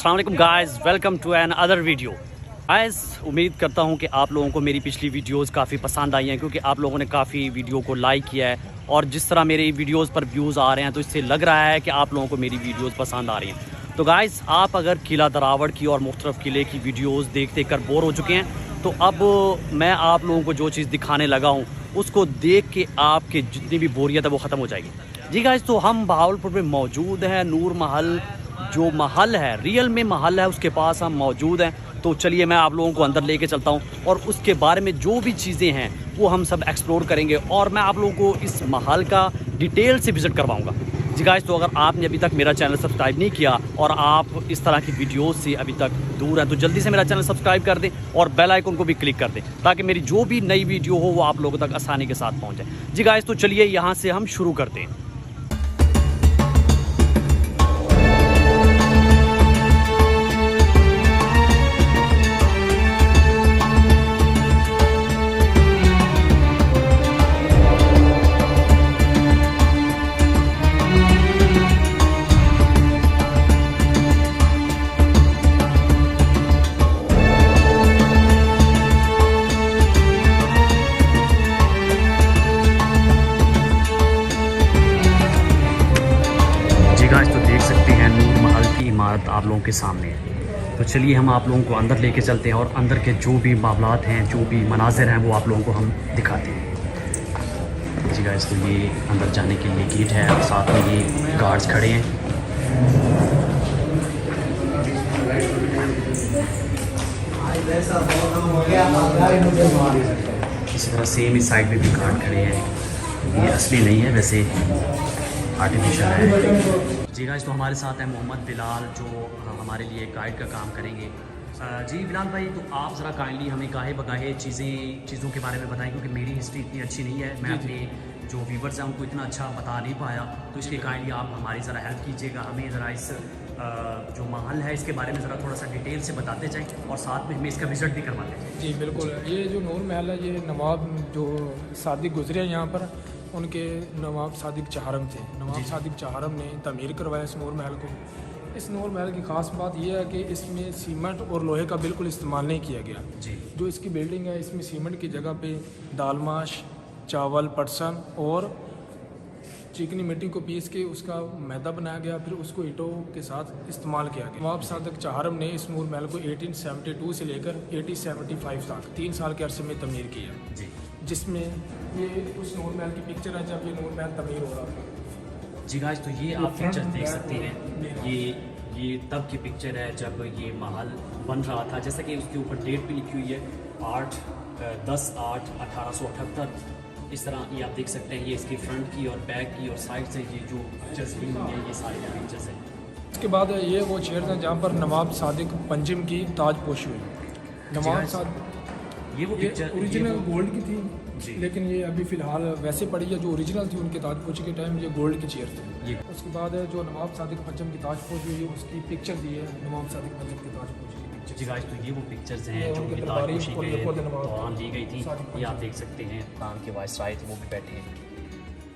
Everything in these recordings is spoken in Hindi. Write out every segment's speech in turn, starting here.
अस्सलाम वालेकुम guys, welcome to another video. Guys, उम्मीद करता हूं कि आप लोगों को मेरी पिछली वीडियोस काफ़ी पसंद आई हैं, क्योंकि आप लोगों ने काफ़ी वीडियो को लाइक किया है और जिस तरह मेरी वीडियोस पर व्यूज़ आ रहे हैं तो इससे लग रहा है कि आप लोगों को मेरी वीडियोस पसंद आ रही हैं। तो गाइस, आप अगर किला दरावड़ की और मुख्तलिफ किले की वीडियोज़ देख देख कर बोर हो चुके हैं तो अब मैं आप लोगों को जो चीज़ दिखाने लगा हूँ उसको देख के आपके जितनी भी बोरियत है वो ख़त्म हो जाएगी। जी गाइस, तो हम बहावलपुर में मौजूद हैं। नूर महल जो महल है, रियल में महल है, उसके पास हम मौजूद हैं। तो चलिए मैं आप लोगों को अंदर लेके चलता हूं और उसके बारे में जो भी चीज़ें हैं वो हम सब एक्सप्लोर करेंगे और मैं आप लोगों को इस महल का डिटेल से विज़िट करवाऊंगा। जी गाइस, तो अगर आपने अभी तक मेरा चैनल सब्सक्राइब नहीं किया और आप इस तरह की वीडियोस से अभी तक दूर हैं तो जल्दी से मेरा चैनल सब्सक्राइब कर दें और बेल आइकन को भी क्लिक कर दें ताकि मेरी जो भी नई वीडियो हो वो आप लोगों तक आसानी के साथ पहुँच जाए। जी गाइस, तो चलिए यहाँ से हम शुरू करते हैं। तो देख सकते हैं नूर महल की इमारत आप लोगों के सामने है। तो चलिए हम आप लोगों को अंदर लेके चलते हैं और अंदर के जो भी मामलात हैं, जो भी मनाजिर हैं वो आप लोगों को हम दिखाते हैं। जी गाइस, तो ये अंदर जाने के लिए गेट है और साथ में ये गार्ड्स खड़े हैं। इसी तरह सेम इस साइड पे भी गार्ड खड़े हैं। ये असली नहीं है, वैसे आर्टिफिशियल है। जी गाइस, तो हमारे साथ है मोहम्मद बिलाल जो हमारे लिए गाइड का काम करेंगे। जी बिलाल भाई, तो आप ज़रा काइंडली हमें गाहे बगाहे चीज़ों के बारे में बताएं, क्योंकि मेरी हिस्ट्री इतनी अच्छी नहीं है, मैं अपने जो व्यूवर्स हैं उनको इतना अच्छा बता नहीं पाया। तो इसलिए काइंडली आप हमारी ज़रा हेल्प कीजिएगा, हमें ज़रा इस जो महल है इसके बारे में ज़रा थोड़ा सा डिटेल से बताते जाएँ और साथ में हमें इसका विज़िट भी करवाते जाएँ। जी बिल्कुल, ये जो नूर महल है ये नवाब जो सादिक गुजरे हैं यहाँ पर, उनके नवाब सादिक चहारम थे। नवाब सादिक चहारम ने तमीर करवाया इस नूर महल को। इस नूर महल की ख़ास बात यह है कि इसमें सीमेंट और लोहे का बिल्कुल इस्तेमाल नहीं किया गया। जी, जो इसकी बिल्डिंग है इसमें सीमेंट की जगह पे दालमाश, चावल, पटसन और चिकनी मिट्टी को पीस के उसका मैदा बनाया गया, फिर उसको ईंटों के साथ इस्तेमाल किया गया। नवाब सादिक चहारम ने इस नूर महल को 1872 से लेकर 1875 तक 3 साल के अरसे में तमीर किया। जी, जिसमें ये उस नूर महल की पिक्चर है जब ये नूर महल तमीर हो रहा था। जी गाइस, तो ये आप पिक्चर देख सकते हैं। ये तब की पिक्चर है जब ये महल बन रहा था, जैसा कि उसके ऊपर डेट भी लिखी हुई है 10/8/1878। इस तरह ये आप देख सकते हैं। ये इसकी फ्रंट की और बैक की और साइड से ये जो पिक्चर्स ली हुई है ये सारी पिक्चर्स हैं। इसके बाद ये वो चेयर था जहाँ पर नवाब सादिक पंचम की ताजपोशी हुई। नवाब सादिक ये वो पिक्चर ओरिजिनल गोल्ड की थी जी, लेकिन ये अभी फ़िलहाल वैसे पड़ी है। जो ओरिजिनल थी उनके ताजपोशी के टाइम ये गोल्ड की चेयर थी। ये उसके बाद जो नवाब सादिक पंचम की ताजपोशी हुई उसकी पिक्चर दी है नवाब सादिक पंचम की ताजपोशी की पिक्चर। जी गाइस, तो ये वो पिक्चर्स हैं जो उनके कि दरबारी ताजपोशी और के ये खुद नवाब दौरान ली गई थी। सादिक ये आप देख सकते हैं खान के वाइसराय थे वो भी बैठे हैं।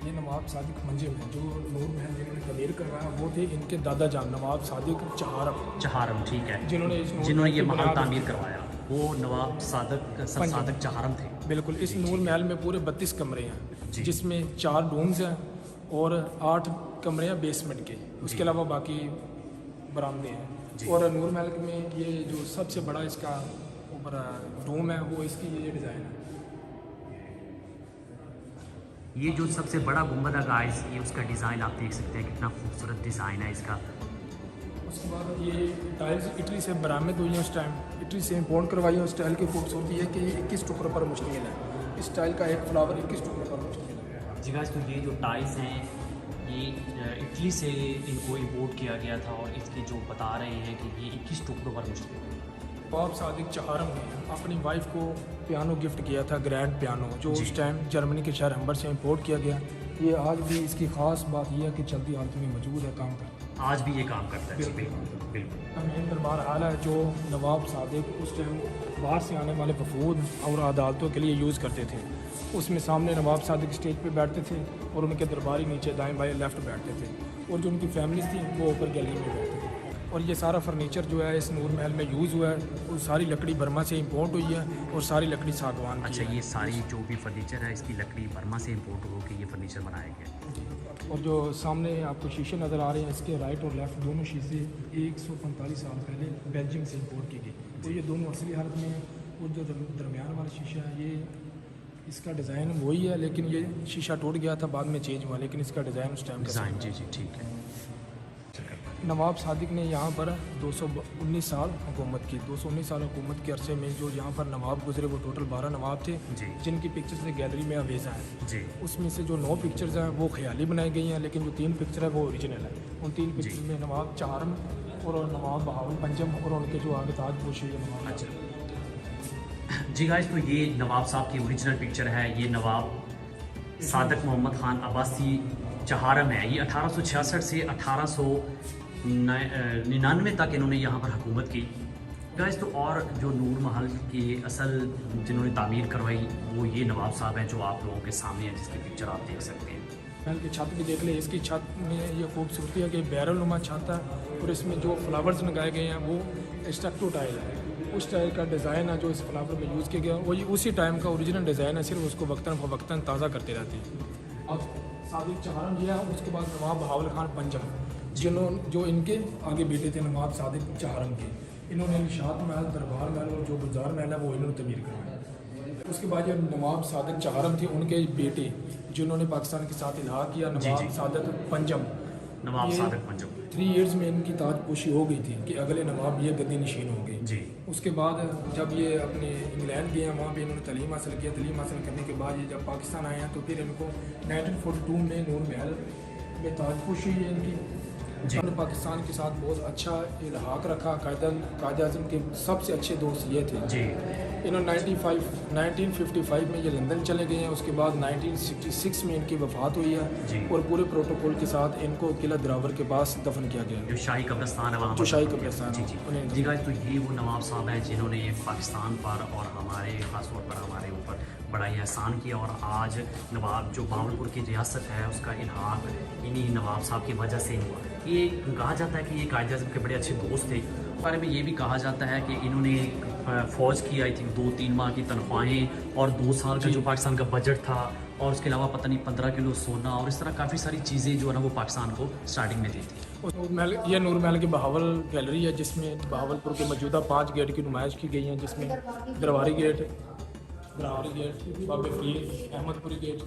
ये नवाब सादिक मंजिल है जो नूर महल जिन्होंने तमीर करवाया वो थे इनके दादा जान नवाब सादिक चहारम, ठीक है, जिन्होंने ये महल तामीर करवाया वो नवाब सादिक चहारम थे। बिल्कुल। इस नूर महल में पूरे 32 कमरे हैं जिसमें 4 रूम्स हैं और 8 कमरे हैं बेसमेंट के। उसके अलावा बाकी बरामदे हैं। और नूर महल में ये जो सबसे बड़ा इसका ऊपर रूम है वो इसकी ये डिज़ाइन है। ये जो सबसे बड़ा गुंबद है गाइस, ये उसका डिज़ाइन आप देख सकते हैं, कितना खूबसूरत डिज़ाइन है इसका। उसके बाद ये टाइल्स इटली से बरामद हुई हैं उस टाइम, इटली से इम्पोर्ट करवाई है। उस टाइल की खूबसूरती है कि ये 21 टुकड़ों पर मुश्तमिल है। इस टाइल का एक फ्लावर 21 टुकड़ों पर मुश्तमिल है। जी गाइस, तो ये जो टाइल्स हैं ये इटली से इनको इम्पोर्ट किया गया था और इसके जो बता रहे हैं कि ये 21 टुकड़ों पर मुश्तमिल है। नवाब सादिक चहारम ने अपनी वाइफ को पियानो गिफ्ट किया था, ग्रैंड पियानो, जो उस टाइम जर्मनी के शहर हम्बर से इंपोर्ट किया गया। ये आज भी इसकी ख़ास बात यह है कि चलती हालत में मौजूद है, काम करता है। आज भी ये काम करता है। बिल्कुल। मेन दरबार हाल है जो नवाब सादिक उस टाइम बाहर से आने वाले वफूद और अदालतों के लिए यूज़ करते थे। उसमें सामने नवाब सादिक स्टेज पे बैठते थे और उनके दरबारी नीचे दाएं बाएं लेफ़्ट बैठते थे और जो उनकी फैमिलीज थी वो ऊपर गैलरी में बैठते थे। और ये सारा फर्नीचर जो है इस नूर महल में यूज़ हुआ है, वो सारी लकड़ी बर्मा से इंपोर्ट हुई है और सारी लकड़ी सागवान की अच्छा, है। ये सारी जो भी फर्नीचर है इसकी लकड़ी बर्मा से इम्पोर्ट होकर ये फर्नीचर बनाया गया। और जो सामने आपको शीशे नज़र आ रहे हैं, इसके राइट और लेफ़्ट दोनों शीशे 145 साल पहले बेल्जियम से इंपोर्ट की गई। तो ये दोनों असली हालत में हैं। और जो दरमियान वाला शीशा है, ये इसका डिज़ाइन वही है, लेकिन ये शीशा टूट गया था, बाद में चेंज हुआ, लेकिन इसका डिज़ाइन उस टाइम का डिज़ाइन जी ठीक है। नवाब सादिक ने यहाँ पर 219 साल हुकूमत की। 219 साल हुकूमत के अरसे में जो यहाँ पर नवाब गुजरे वो टोटल 12 नवाब थे, जी जिनकी पिक्चर्स गैलरी में अवेजा हैं। जी उसमें से जो 9 पिक्चर्स हैं वो ख्याली बनाई गई हैं, लेकिन जो 3 पिक्चर है वो ओरिजिनल है। उन 3 पिक्चर में नवाब चहारम और नवाब बहावल पंजम और उनके जो आगे ताजपोशी है नवाब। अच्छा जी गाइस, तो ये नवाब साहब की ओरिजिनल पिक्चर है। ये नवाब सादक मोहम्मद ख़ान अब्बासी चहारम है। ये 1866 से 1899 तक इन्होंने यहाँ पर हुकूमत की। गाइस, तो और जो नूर महल की असल जिन्होंने तामीर करवाई वो ये नवाब साहब हैं जो आप लोगों के सामने है, जिसकी पिक्चर आप देख सकते हैं। महल की छत भी देख ले। इसकी छत में ये खूबसूरती है कि बैरलनुमा छत है और इसमें जो फ्लावर्स लगाए गए हैं वो स्टक्टो टाइल है। उस टाइल का डिज़ाइन है जो इस फ्लावर में यूज़ किया गया, वही उसी टाइम का ओरिजिनल डिज़ाइन है, सिर्फ उसको वक्तन फ़वक्तन ताज़ा करते रहते हैं। अब सादिक चहारम ये है, उसके बाद नवाब बहावल खान पंजम, जो इनके आगे बेटे थे नवाब सादिक चहारम के। इन्होंने निशात महल, दरबार महल और जो गुलजार महल है वो इन्होंने तमीर करवाया। उसके बाद जो नवाब सादिक चहारम थे उनके बेटे जिन्होंने पाकिस्तान के साथ इल्हाक किया, नवाब सादिक पंजम, नवाब सादिक पंजम 3 ईयर्स में इनकी ताजपोशी हो गई थी कि अगले नवाब ये गद्दी नशीन होंगे जी। उसके बाद जब ये अपने इंग्लैंड गए हैं, वहाँ पे इन्होंने तालीम हासिल किया। तालीम हासिल करने के बाद ये जब पाकिस्तान आए हैं तो फिर इनको 1942 में नूर महल में ताजपोशी है इनकी। उन्होंने पाकिस्तान के साथ बहुत अच्छा इल्हाक रखा। कायद आज़म के सबसे अच्छे दोस्त ये थे जी। इन्होंने 1955 में ये लंदन चले गए हैं। उसके बाद 1966 में इनकी वफ़ात हुई है और पूरे प्रोटोकॉल के साथ इनको किला दिरावर के पास दफन किया गया, जो शाही कब्रिस्तान है वहाँ, जो शाही कब्रिस्तान। जी जी गाइस, तो ये वो नवाब साहब हैं जिन्होंने पाकिस्तान पर और हमारे ख़ास तौर पर हमारे ऊपर बड़ा ही एहसान किया। और आज नवाब जो बावलपुर की रियासत है उसका इल्हाक इन्हीं नवाब साहब की वजह से हुआ। ये कहा जाता है कि ये कायद आज़म के बड़े अच्छे दोस्त थे। बारे में ये भी कहा जाता है कि इन्होंने फ़ौज की आई थी 2-3 माह की तनख्वाहें और 2 साल का जो पाकिस्तान का बजट था, और उसके अलावा पता नहीं 15 किलो सोना और इस तरह काफ़ी सारी चीज़ें जो है ना वो पाकिस्तान को स्टार्टिंग में दी थी। यह नूर महल की बहावल गैलरी है जिसमें बहावलपुर के मौजूदा 5 गेट की नुमाइश की गई है, जिसमें दरबारी गेट, बाबे फरीद, अहमदपुरी गेट,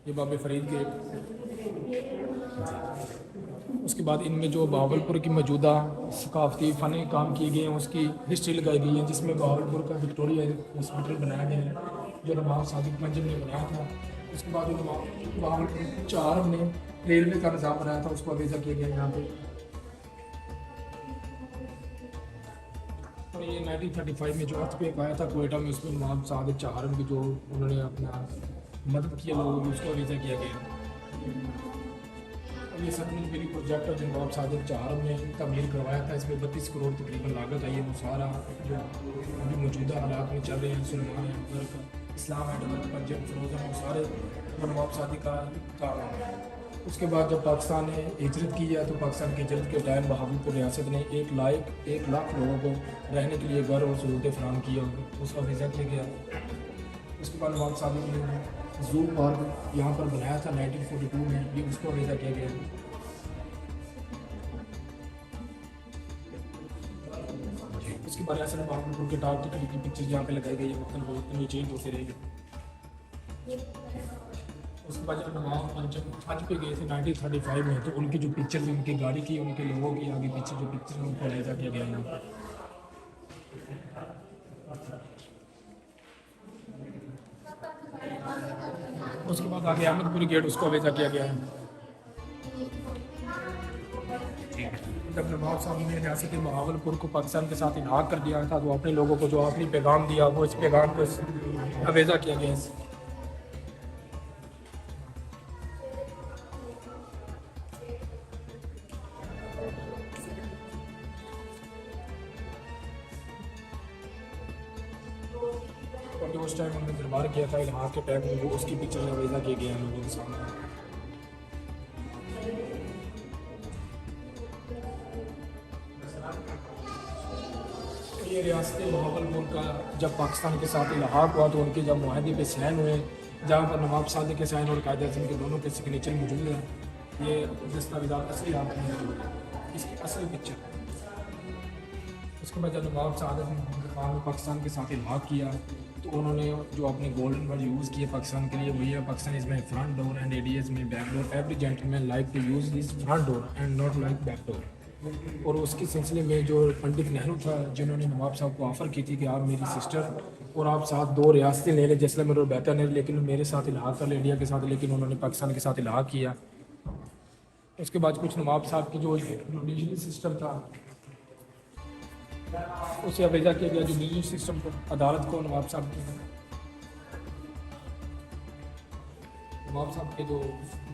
ये बाबे फरीद गेट। उसके बाद इनमें जो बहावलपुर की मौजूदा सकाफती फ़नी काम किए गए हैं उसकी हिस्ट्री लगाई गई है, जिसमें बहावलपुर का विक्टोरिया हॉस्पिटल बनाया गया है जो नवाब सादिक पंजम ने बनाया था। उसके बाद जो नवाब बहावलपुर चहारम ने रेलवे का निज़ाम बनाया था उसको अवेजा किया गया यहाँ पे। और ये 1935 में जो अर्थक्वेक आया था कोयटा में, उसमें नवाब सादिक चहारम की जो उन्होंने अपना मदद किया लोगों की, उसको अवेजा किया गया। और ये सतलुज बिली प्रोजेक्ट है जो नवाब सादिक चहारम ने तमीर करवाया था। इसमें 32 करोड़ तकरीबन लागत आई है। वो सारा जो अभी मौजूदा हालात में चल रहे हैं, सुलेमान है, तुर्क, इस्लाम है, पंजाब, फिरोजन, वो सारे नवाब सादिक का काम है। उसके बाद जब पाकिस्तान ने हिजरत की है तो पाकिस्तान की हिजरत के टाइम बहावलपुर रियासत ने 1 लाख लोगों को रहने के लिए घर और सहूलतें फराहम किया, उसका वीज़ा किया गया। उसके बाद नवाब सादिक ने जू पार्क यहाँ पर बनाया था 1942 में, ये उसको वीज़ा किया गया। उसके बाद ऐसे बहावलपुर के डाक टिकट की पिक्चर यहाँ पे लगाई गई है, वक्तन ये चेंज होते रहेगी। उसके बाद जब नवाब पंजम हज पे गए थे 1935 में, तो उनकी जो पिक्चर्स उनकी गाड़ी की, उनके लोगों की आगे पीछे जो पिक्चर उनको लेजा किया गया यहाँ पर। उसके बाद आगे अहमदपुरी गेट उसको भेजा किया गया है। जब नवाब साहब ने रियासत बहावलपुर को पाकिस्तान के साथ इल्हाक कर दिया था तो अपने लोगों को जो आखिरी पैगाम दिया वो इस पैगाम को अवेजा किया गया है। और जो उस टाइम उन्होंने दरबार किया था इल्हाक के टाइम में, वो उसकी पिक्चर अवेजा किए गए हैं लोगों के सामने। ये रियासत बहावलपुर का जब पाकिस्तान के साथ इल्हाक हुआ तो उनके जब मुआहदे पे साइन हुए, जहाँ पर नवाब सादिक के साइन और कायद आज़म के दोनों के सिग्नेचर मौजूद हैं। ये दस्तावेज़ात असली हाथ में मौजूद है, इसकी असली पिक्चर। उसके बाद जब नवाब सादिक ने पाकिस्तान के साथ इल्हाक किया तो उन्होंने जो अपने गोल्डन वर्ड यूज़ किए पाकिस्तान के लिए वही है, Pakistan is my front door and एडीएस में back door, every gentleman like to use this front door and not like back door. और उसके सिलसिले में जो पंडित नेहरू था जिन्होंने नवाब साहब को ऑफ़र की थी कि आप मेरी सिस्टर और आप साथ 2 रियासतें ले लें जैसलमेर और बीकानेर, लेकिन मेरे साथ इल्हाक कर ले इंडिया के साथ, लेकिन उन्होंने पाकिस्तान के साथ इल्हाक किया। उसके बाद कुछ नवाब साहब की जो जुडिशरी सिस्टम था उसे अवेजा किया गया, जुडिशरी सिस्टम को, अदालत को। नवाब साहब के जो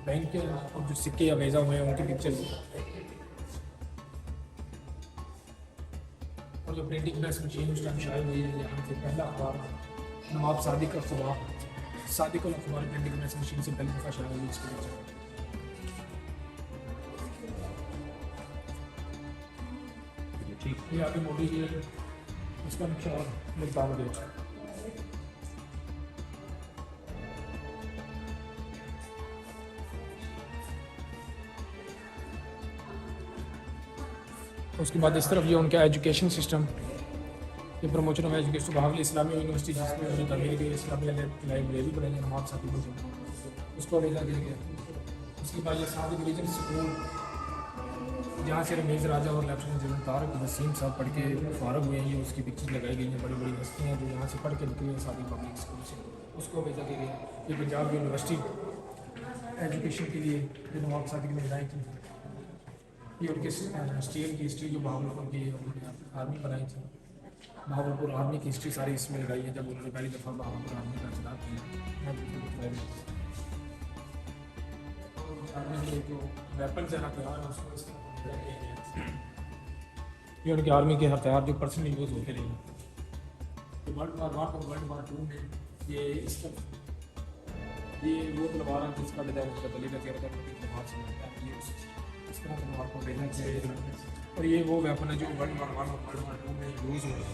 बैंक के और जो सिक्के अवेजा हुए हैं उनकी पिक्चर, और जो प्रिंटिंग प्रेस मशीन उस टाइम शायद हुई है, यहाँ से पहला अखबार नवाब सादिक अखबार, सादिक अखबार प्रिंटिंग प्रेस मशीन से पहले दफ़ा शायद हुई इसके पिक्चर। ये आगे मोदी जी इसका नक्शा और मुल्तान गेट। उसके बाद इस तरफ ये उनका एजुकेशन सिस्टम, ये promotion of education Bahawal Islami university जिसमें उन्होंने तमीर की इस्लामी लाइब्रेरी बनाई है नवाब साहब की, उसको भेजा गया। उसके बाद ये सादिक रीजन स्कूल जहाँ से रमेश राजा और लेफ्टिनेंट जनरल तारक वसीम साहब पढ़ के फारग हुए हैं, ये उसकी पिक्चर लगाई गई हैं। बड़ी बड़ी हस्तियाँ जो यहाँ से पढ़ के निकली हैं सादिक पब्लिक स्कूल से, उसको भेजा गया। ये पंजाब यूनिवर्सिटी एजुकेशन के लिए जो नवाब सादिक ने बनाई थी, ये उनके स्टील की हिस्ट्री जो बहावलपुर की आर्मी बनाई थी, बहावलपुर आर्मी की हिस्ट्री सारी इसमें लगाई है जब उन्होंने पहली दफ़ा बहावलपुर आर्मी का इंतजाम किया। आर्मी के जो वेपन्स हैं हथियार हैं उसको ये उनके आर्मी के हथियार जो पर्सनली यूज़ होते रहे। तो वर्ल्ड वार 1 और वर्ल्ड वार 2 में ये वो तलवार है जिसका डिज़ाइन उसका दलील है तलवार से मिलता है, ये इस तरह तलवार को देखना चाहिए। और ये वो वेपन है जो वर्ल्ड वार 1 और वर्ल्ड वार 2 में यूज़ हुआ है।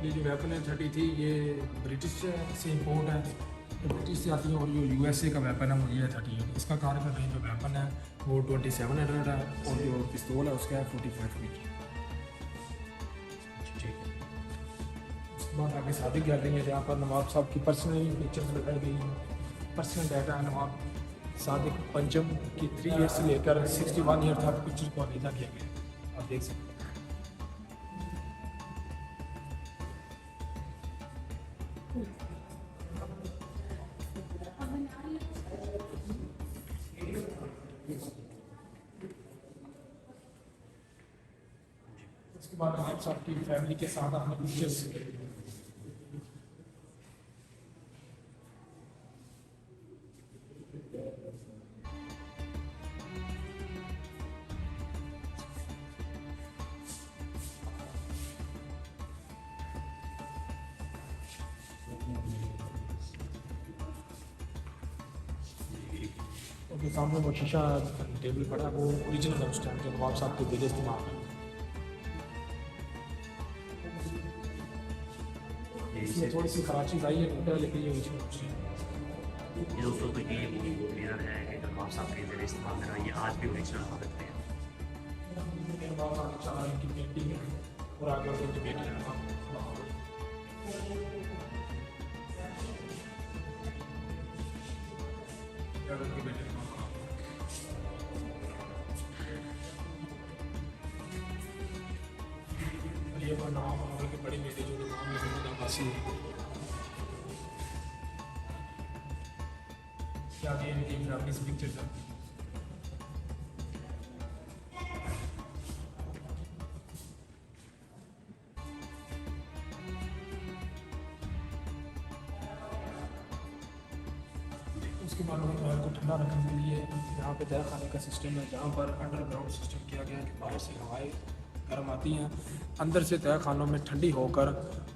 ये जो वेपन है 33 ये ब्रिटिश से इम्पोर्ट है, ब्रिटिश से आती है, और जो यूएसए का वेपन है वो ये 38। इसका कारगर रेंज जो वेपन है वो 2700 है, और जो पिस्तौल है उसका है 45 मीटर। उसके बाद आगे सादिक गैलरी है जहाँ पर नवाब साहब की पर्सनल पिक्चर लगाई गई है, पर्सनल डाटा है नवाब सादिक पंचम की 3 ईयर से लेकर 61 ईयर तक पिक्चर को अवेजा किया गया, आप देख सकते हैं। उसके बाद नवाब साहब की फैमिली के साथ हमने पिक्चर्स उनके सामने वो शीशा टेबल पड़ा, वो ओरिजिनल है उस टाइम जो नवाब साहब के दिल इस्तेमाल है। इसमें थोड़ी सी खराब चीज़ आई है टूटा, लेकिन ये ओरिजिनल है। ये दोस्तों तो ये मिरर है कि नवाब साहब के ज़रिए इस्तेमाल कर रहा है, ये आज भी ओरिजिनल हालत में है। नवाब साहब की चार की पेंटिंग है और आगे उनकी बेटी है। ये वो नाम के बड़ी बेटी जो नाम मोहम्मद अब्बासी है, क्या ये इनकी फैमिली से पिक्चर था। उसके बाद ऑयल को ठंडा रखने के लिए यहाँ पे तह खाने का सिस्टम है, जहाँ पर अंडरग्राउंड सिस्टम किया गया है कि बाहर से हवाएं गर्म आती हैं, अंदर से तह खानों में ठंडी होकर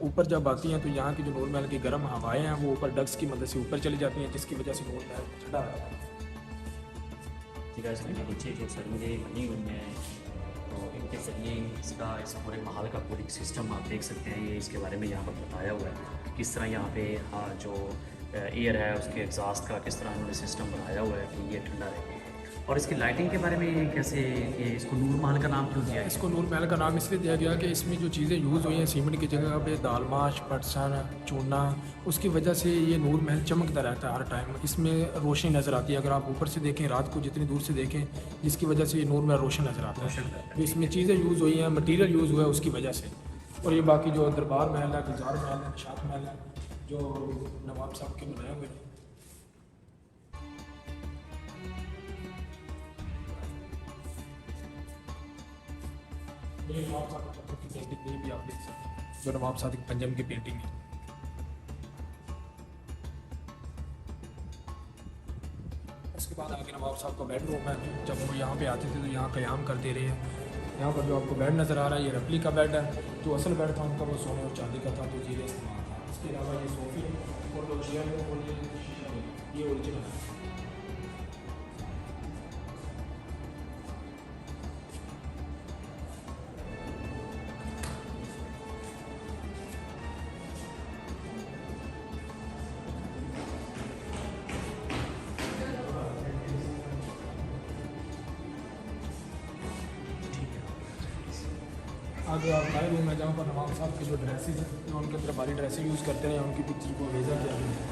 ऊपर जब आती हैं तो यहाँ की जो नूर महल की गर्म हवाएं हैं वो ऊपर डक्स की मदद से ऊपर चली जाती हैं, जिसकी वजह से नूर महल ठंडा रहता है। नीचे जो सरंगे बनी हुई हैं इनके ज़रिए इसका इस पूरे महल का पूरी सिस्टम आप देख सकते हैं। ये इसके बारे में यहाँ पर बताया हुआ है किस तरह यहाँ पे जो एयर है उसके एग्जॉस्ट का किस तरह उन्होंने सिस्टम बनाया हुआ है कि ये ठंडा रहे। और इसकी लाइटिंग के बारे में कैसे, ये इसको नूर महल का नाम क्यों दिया है? इसको नूर महल का नाम इसलिए दिया गया कि इसमें जो चीज़ें यूज़ हुई हैं सीमेंट की जगह पे दालमाश, पटसन, चूना, उसकी वजह से ये नूर महल चमकता रहता है हर टाइम। इसमें रोशनी नज़र आती है, अगर आप ऊपर से देखें रात को जितनी दूर से देखें, जिसकी वजह से ये नूर महल रोशन नज़र आता है। तो इसमें चीज़ें यूज़ हुई हैं, मटीरियल यूज़ हुआ है उसकी वजह से। और ये बाकी जो दरबार महल है, गुलजार महल है, निशात महल है, जो नवाब साहब के बनाए हुए हैं। ये नवाब साहब की पेंटिंग भी आप देख सकते हैं, जो नवाब साहब की पंजम की पेंटिंग है। उसके बाद आगे नवाब साहब का बेडरूम है। जब वो यहाँ पे आते थे तो यहाँ क़याम करते रहे हैं। यहाँ पर जो आपको बेड नज़र आ रहा है ये रेप्लिका का बेड है। जो असल बेड था उनका वो सोने और चांदी का था, तो जीरे इस्तेमाल था। इसके अलावा ये सोफ़ी और जो चेयर है और ये ओरिजिनल है। आगे आप नए रूम है जहाँ पर नवाब साहब के जो ड्रेसेस हैं, जो उनके दरबारी ड्रेसेस यूज़ करते हैं, उनकी पिक्चर को भेजा किया गया है।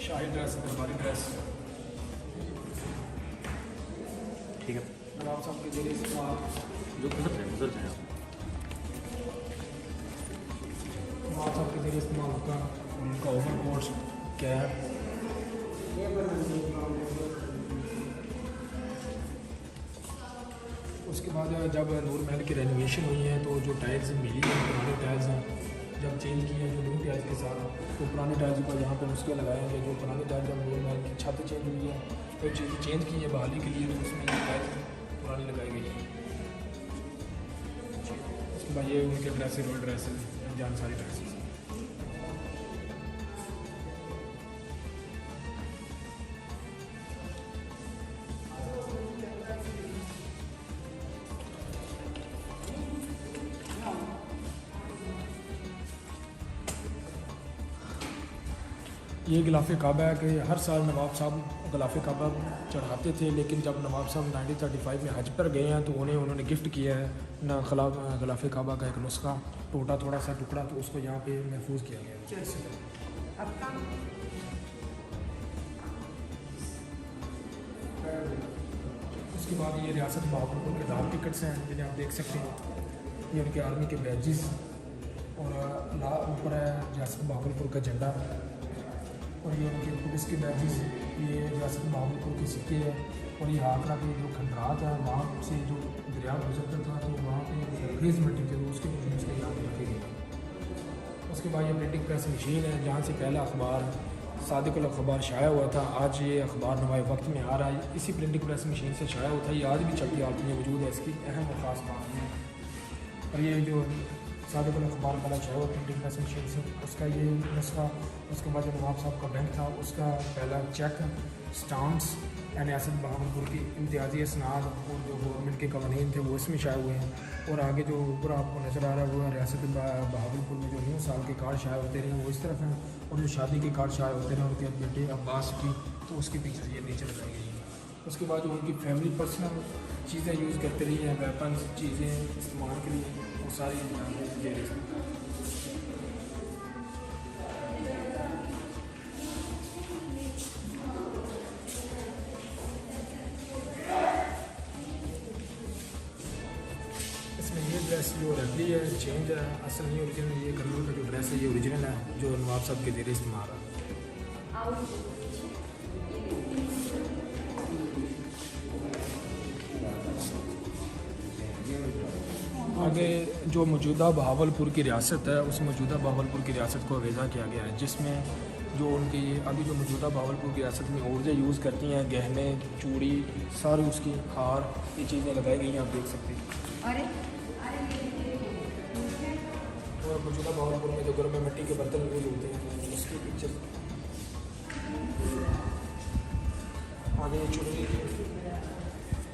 शाही ड्रेस, दरबारी ड्रेस, ठीक है, नवाब साहब के जरिए इस्तेमाल, जो गुजर जाए नवाब साहब के जरिए इस्तेमाल होता है। उनका ओवर कोट, कैप, उसके बाद जब नूर महल की रेनोवेशन हुई है तो जो टाइल्स मिली हैं पुराने टाइल्स हैं, जब चेंज किए हैं जो न्यू टाइल्स के साथ, तो पुराने टाइल्स पर यहाँ पर नुस्खे लगाए हैं। जो पुराने टाइल्स जब नूर महल की छत चेंज हुई है तो चीज़ें चेंज की है बहाली के लिए, तो उसमें ये टाइल्स पुरानी लगाई गई है। उसके बाद ये उनके ड्रेसेस, रोल ड्रेसेस, जान सारी ड्रेसेस। ये गिलाफ़ काबा है कि हर साल नवाब साहब गिलाफ़ काबा चढ़ाते थे, लेकिन जब नवाब साहब 1935 में हज पर गए हैं तो उन्होंने गिफ्ट किया है ना गिलाफ़ काबा का एक नुस्खा, टूटा थोड़ा सा टुकड़ा, तो उसको यहाँ पे महफूज किया गया है। उसके बाद ये रियासत बहावलपुर के दाल टिकट्स हैं जिन्हें आप देख सकते हैं। ये उनके आर्मी के बैजेस और ऊपर है रियासत बहावलपुर का झंडा, और ये उनके पुलिस के बैजेस, ये रियासत बहावलपुर के सिक्के है। और ये आगरा के जो खंडरात है वहाँ से जो दरिया गुजरता था तो वहाँ पे खेज मिट्टी थे, तो उसके उसके यहाँ पर रखे गए। उसके बाद ये प्रिंटिंग प्रेस मशीन है जहाँ से पहला अखबार सादिकुल अखबार शाया हुआ था। आज ये अखबार नवाए वक्त में आ रहा है, इसी प्रिंटिंग प्रेस मशीन से शाया हुआ था। ये आज भी चलती हालत में मौजूद है, इसकी अहम और ख़ास बात है। और ये जो सादिकुल अखबार वाला शाया हुआ प्रिंटिंग प्रेस मशीन से, उसका ये नुस्खा, उसके बाद जो नवाब साहब का बैंक था उसका पहला चेक, स्टाम्प्स, रियासत बहावलपुर की इम्तियाजी असनाद और जो गवर्नमेंट के कवानीन थे वो इसमें शाये हुए हैं। और आगे जो ऊपर आपको नज़र आ रहा है वो रियासत बहावलपुर में जो न्यू साल के कार्ड शाये होते रहे वो इस तरफ हैं, और जो शादी के कार्ड शाये होते रहे उनके बेटे अब्बास की, तो उसके पीछे ये नीचे लगाई गई है। उसके बाद जो उनकी फैमिली पर्सनल चीज़ें यूज़ करते रही हैं, वेपन्स, चीज़ें इस्तेमाल के लिए, वो सारी दे रही हैं। ड्रेस जो रखली है चेंज है, असल नहीं ओरिजिनल। ये कलर का जो ड्रेस है ये ओरिजिनल है जो नवाब साहब के ज़रिए इस्तेमाल है। आगे जो मौजूदा बहावलपुर की रियासत है उस मौजूदा बहावलपुर की रियासत को अवेजा किया गया है, जिसमें जो उनकी अभी जो मौजूदा बहावलपुर की रियासत में औरतें यूज़ करती हैं, गहने, चूड़ी, सारी उसकी हार, ये चीज़ें लगाई गई हैं, आप देख सकते हैं। और मौजूदा बहावलपुर में जो घर में मिट्टी के बर्तन यूज़ होते हैं उसकी पिक्चर। आगे चुनरी,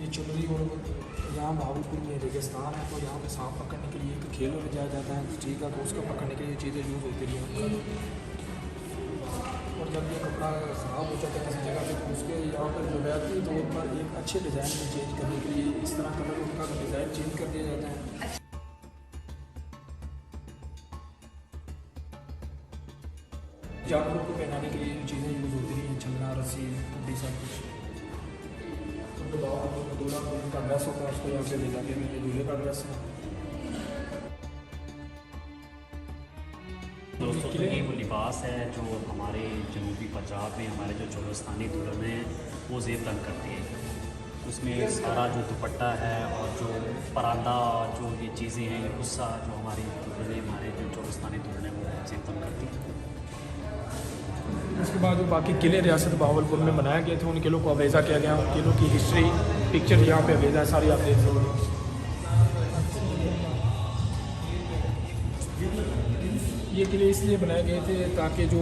ये चुनरी और यहाँ भावलपुर में रेगिस्तान है, तो यहाँ पे सांप पकड़ने के लिए एक खेल में जाया जाता है, ठीक है, तो उसको पकड़ने के लिए चीज़ें यूज़ होती रही हैं। और जब ये कपड़ा ख़राब हो जाता है किसी जगह पे, तो उसके यहाँ पर रवायती तौर पर एक अच्छे डिज़ाइन में चेंज करने के लिए इस तरह कलर उनका डिज़ाइन चेंज कर दिया जाता है। जानवरों को पहनाने के लिए चीज़ें यूज़ होती रही हैं, छलना, रस्सी, हड्डी, सब कुछ। दूल्हा का ड्रेस होता है, उसको यहाँ से ले जाके मेरे दूल्हे का ड्रेस है। दोस्तों तो ये वो लिबास है जो हमारे जनूबी पंजाब में हमारे जो चोलस्तानी दुल्हन हैं वो ज़ेब तंग करती है। उसमें सारा जो दुपट्टा है और जो परांदा जो ये चीज़ें हैं, ये गुस्सा जो हमारी दुल्हनें, हमारे जो चोलस्तानी दुल्हन है वो ज़ेब तंग करती है। उसके बाद जो बाकी किले रियासत भावलपुर में बनाए गए थे, उन किलों को अवेज़ा किया गया। उन किलों की हिस्ट्री पिक्चर यहाँ पे अवेज़ा सारी आप देख सकते हैं। ये किले इसलिए बनाए गए थे ताकि जो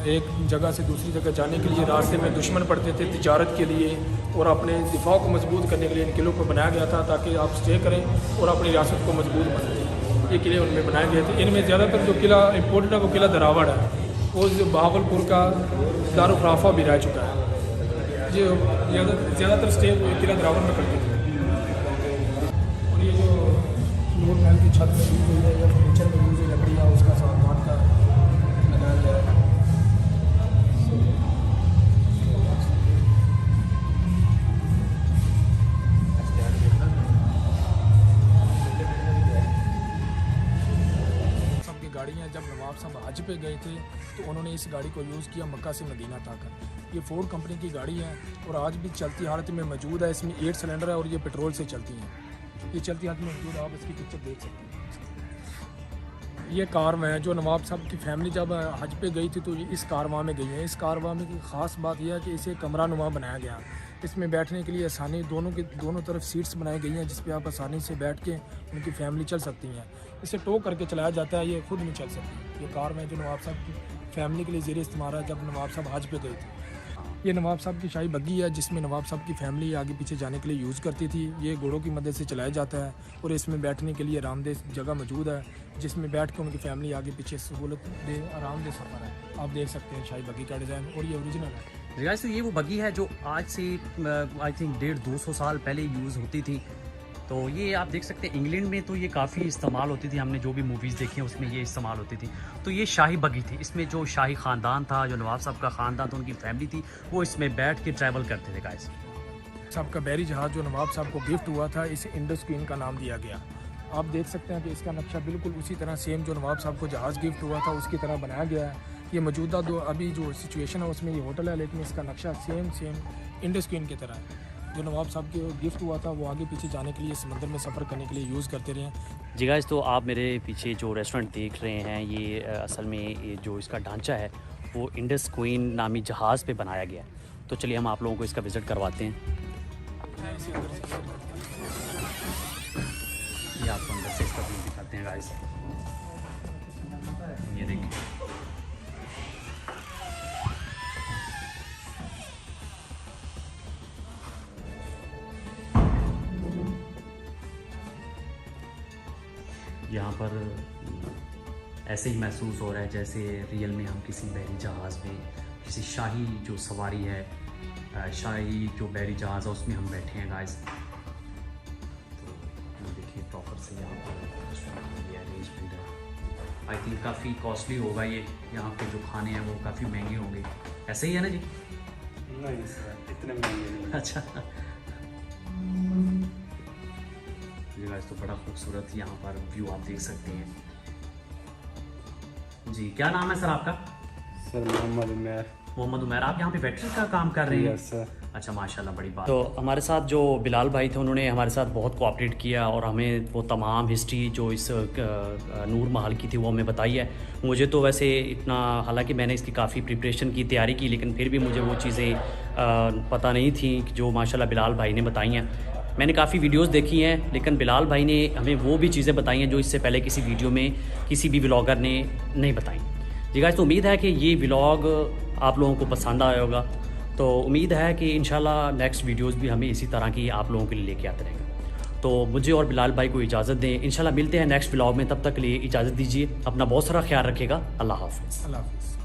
एक जगह से दूसरी जगह जाने के लिए रास्ते में दुश्मन पड़ते थे तिजारत के लिए और अपने दिफा को मजबूत करने के लिए इन किलों को बनाया गया था, ताकि आप स्टे करें और अपनी रियासत को मजबूत बनाएं। ये किले उनमें बनाए गए थे। इनमें ज़्यादातर जो किला इम्पोर्टेड है वो किला दरावड़ है, वो बहावलपुर का दारुल भी रह चुका है। जो ज़्यादातर स्टे किला दरावड़ में करते थे। और ये जो नूर महल की छत में यूज़ हुई है या फर्नीचर में यूज़ हुई लकड़ियाँ, उसका सामान का लगाया गया है। गाड़ियाँ जब नवाब साहब हज पे गए थे तो उन्होंने इस गाड़ी को यूज़ किया मक्का से मदीना तक। ये फोर्ड कंपनी की गाड़ी है और आज भी चलती हालत में मौजूद है। इसमें 8 सिलेंडर है और ये पेट्रोल से चलती हैं। ये चलती हालत में मौजूद है, आप इसकी पिक्चर देख सकते हैं। ये कारवां है जो नवाब साहब की फैमिली जब हज पे गई थी तो ये इस कारवां में गई है। इस कारवां में की ख़ास बात यह है कि इसे कमरा नुमा बनाया गया। इसमें बैठने के लिए आसानी दोनों तरफ सीट्स बनाई गई हैं जिस पे आप आसानी से बैठ के उनकी फैमिली चल सकती हैं। इसे टो करके चलाया जाता है, ये खुद नहीं चल सकती। ये कार में जो नवाब साहब की फैमिली के लिए ज़ेर इस्तेमाल है जब नवाब साहब हज पे गए थे। ये नवाब साहब की शाही बग्गी है जिसमें नवाब साहब की फैमिली आगे पीछे जाने के लिए यूज़ करती थी। ये घोड़ों की मदद से चलाया जाता है और इसमें बैठने के लिए आरामदेह जगह मौजूद है जिसमें बैठ के उनकी फैमिली आगे पीछे सहूलत दे, आरामदेह सफ़र है। आप देख सकते हैं शाही बग्गी का डिज़ाइन और ये ओरिजिनल है। तो ये वो बग्गी है जो आज से आई थिंक 150-200 साल पहले यूज़ होती थी। तो ये आप देख सकते हैं इंग्लैंड में तो ये काफ़ी इस्तेमाल होती थी। हमने जो भी मूवीज़ देखी हैं उसमें ये इस्तेमाल होती थी। तो ये शाही बग्गी थी। इसमें जो शाही ख़ानदान था, जो नवाब साहब का ख़ानदान था, उनकी फैमिली थी, वो इसमें बैठ के ट्रैवल करते थे। गाइस साहब का बैरी जहाज़ जो नवाब साहब को गिफ्ट हुआ था, इसे इंडस क्वीन का नाम दिया गया। आप देख सकते हैं कि इसका नक्शा बिल्कुल उसी तरह सेम जो नवाब साहब को जहाज़ गिफ्ट हुआ था उसकी तरह बनाया गया है। ये मौजूदा अभी जो सिचुएशन है उसमें ये होटल है, लेकिन इसका नक्शा सेम इंडस क्वीन की तरह है। जो नवाब साहब के गिफ्ट हुआ था वो आगे पीछे जाने के लिए समंदर में सफ़र करने के लिए यूज़ करते रहे। जी गाइस, तो आप मेरे पीछे जो रेस्टोरेंट देख रहे हैं ये असल में ये जो इसका ढांचा है वो इंडस क्वीन नामी जहाज़ पे बनाया गया है। तो चलिए हम आप लोगों को इसका विज़िट करवाते हैं। ये आपको अंदर से इसका व्यू दिखाते हैं गाइस। ये देखिए, यहाँ पर ऐसे ही महसूस हो रहा है जैसे रियल में हम किसी बहरी जहाज़ में, किसी शाही जो सवारी है, शाही जो बहरी जहाज़ है उसमें हम बैठे हैं गाइस। तो ये देखिए प्रॉपर से यहाँ पर ये अरेंजमेंट है। आई थिंक काफ़ी कॉस्टली होगा ये। यहाँ पे जो खाने हैं वो काफ़ी महंगे होंगे, ऐसे ही है ना जी? नहीं सर, इतने महंगे नहीं। अच्छा गाइस, तो बड़ा खूबसूरत यहाँ पर व्यू आप देख सकते हैं। जी, क्या नाम है सर आपका? सर मोहम्मद उमैर। मोहम्मद उमैर, आप यहाँ पे वेटरी का काम कर रहे हैं? Yes sir. अच्छा, माशाल्लाह, बड़ी बात। तो हमारे साथ जो बिलाल भाई थे उन्होंने हमारे साथ बहुत कोऑपरेट किया और हमें वो तमाम हिस्ट्री जो इस नूर महल की थी वो हमें बताई है। मुझे तो वैसे इतना, हालांकि मैंने इसकी काफ़ी प्रिपरेशन की, तैयारी की, लेकिन फिर भी मुझे वो चीज़ें पता नहीं थी जो माशाल्लाह बिलाल भाई ने बताई हैं। मैंने काफ़ी वीडियोस देखी हैं लेकिन बिलाल भाई ने हमें वो भी चीज़ें बताई हैं जो इससे पहले किसी वीडियो में किसी भी व्लॉगर ने नहीं बताई। जी गाइस, तो उम्मीद है कि ये व्लॉग आप लोगों को पसंद आया होगा। तो उम्मीद है कि इंशाल्लाह नेक्स्ट वीडियोस भी हमें इसी तरह की आप लोगों के लिए लेके आते रहेंगे। तो मुझे और बिलाल भाई को इजाज़त दें, इंशाल्लाह मिलते हैं नेक्स्ट व्लॉग में। तब तक के लिए इजाज़त दीजिए, अपना बहुत सारा ख्याल रखिएगा। अल्लाह हाफ़िज़। अल्लाह हाफ़िज़।